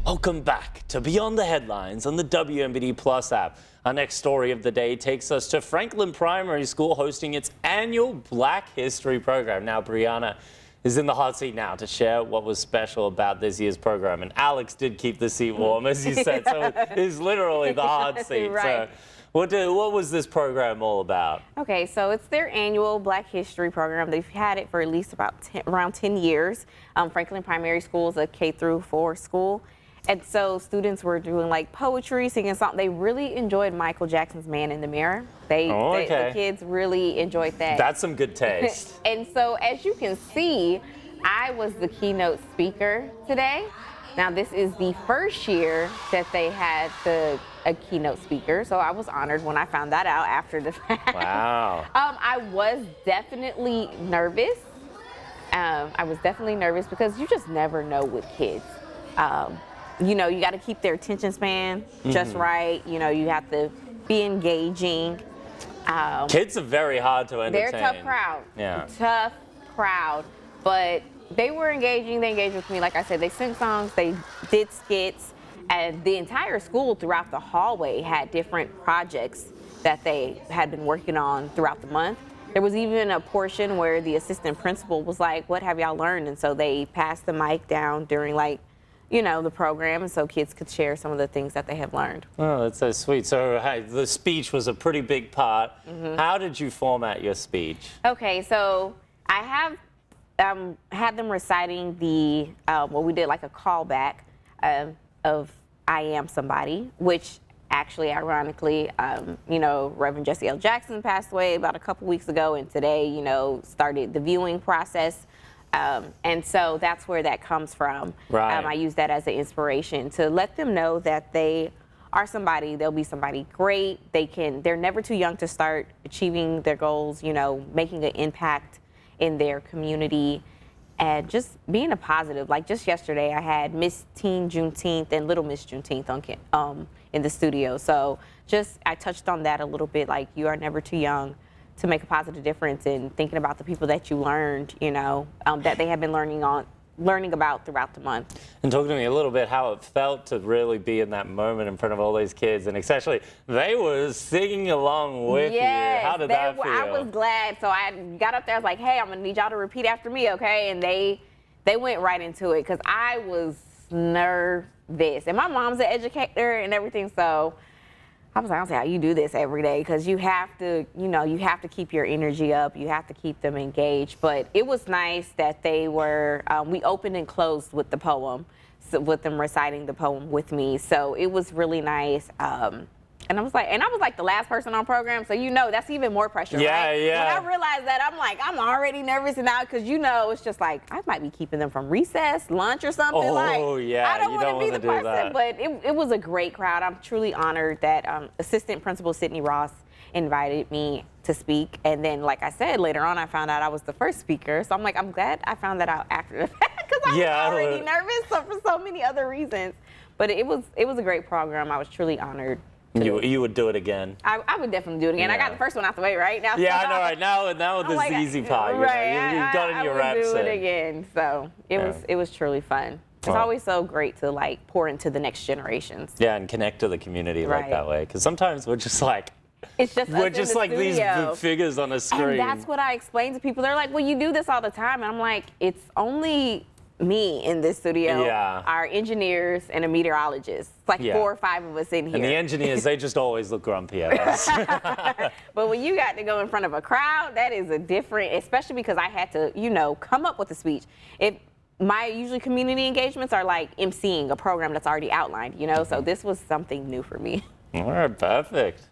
Welcome back to Beyond the Headlines on the WMBD Plus app. Our next story of the day takes us to Franklin Primary School hosting its annual Black History program. Now, Breanna is in the hot seat now to share what was special about this year's program. And Alex did keep the seat warm, as you said, so it is literally the hot seat. Right. So what was this program all about? Okay, so it's their annual Black History program. They've had it for at least around 10 years. Franklin Primary School is a K-4 school. And so students were doing like poetry, singing songs. They really enjoyed Michael Jackson's Man in the Mirror. The kids really enjoyed that. That's some good taste. And so as you can see, I was the keynote speaker today. Now this is the first year that they had a keynote speaker, so I was honored when I found that out after the fact. Wow. I was definitely nervous. Because you just never know with kids. You know, you got to keep their attention span just right. You know, you have to be engaging. Kids are very hard to entertain. They're a tough crowd. Yeah. Tough crowd. But they were engaging. They engaged with me. Like I said, they sang songs. They did skits. And the entire school throughout the hallway had different projects that they had been working on throughout the month. There was even a portion where the assistant principal was like, "What have y'all learned?" And so they passed the mic down during the program, and so kids could share some of the things that they have learned. Oh, that's so sweet. So, hey, the speech was a pretty big part. How did you format your speech? Okay, so I have had them reciting we did like a callback of "I Am Somebody," which actually, ironically, Reverend Jesse L. Jackson passed away about a couple weeks ago, and today, started the viewing process. And so that's where that comes from. Right. I use that as an inspiration to let them know that they are somebody, they'll be somebody great. They're never too young to start achieving their goals, making an impact in their community and just being a positive. Like just yesterday, I had Miss Teen Juneteenth and Little Miss Juneteenth in the studio. So I touched on that a little bit, like you are never too young to make a positive difference in thinking about the people that you learned, that they have been learning about throughout the month. And talk to me a little bit how it felt to really be in that moment in front of all these kids, and especially they were singing along with you. How did that feel? I was glad. So I got up there, I was like, "Hey, I'm gonna need y'all to repeat after me, okay?" And they went right into it because I was nervous. And my mom's an educator and everything, so I was like, I don't see how you do this every day, because you have to keep your energy up. You have to keep them engaged. But it was nice that they were, we opened and closed with the poem, so with them reciting the poem with me. So it was really nice. And I was like the last person on program, so that's even more pressure, yeah, right? Yeah. When I realized that, I'm already nervous now, because it's just like, I might be keeping them from recess, lunch or something. Oh, yeah, I don't you want don't to be want the to do person, that. but it was a great crowd. I'm truly honored that Assistant Principal Sydney Ross invited me to speak. And then, like I said, later on, I found out I was the first speaker. So I'm like, I'm glad I found that out after the fact, because I was already nervous for so many other reasons. But it was a great program. I was truly honored. You would do it again? I would definitely do it again. Yeah. I got the first one out the way right now. Yeah, I know, right now this is the easy part. You've gotten your reps in. I would do it again. So it was truly fun. It's always so great to pour into the next generations. Yeah, and connect to the community like that way. Because sometimes we're just like, we're just like these figures on a screen. And that's what I explain to people. They're like, "Well, you do this all the time." And I'm like, it's only me in this studio, our engineers, and a meteorologist. It's like 4 or 5 of us in here. And the engineers, they just always look grumpy at us. But when you got to go in front of a crowd, that is a different, especially because I had to, come up with a speech. My usually community engagements are like emceeing a program that's already outlined, so this was something new for me. All right, perfect.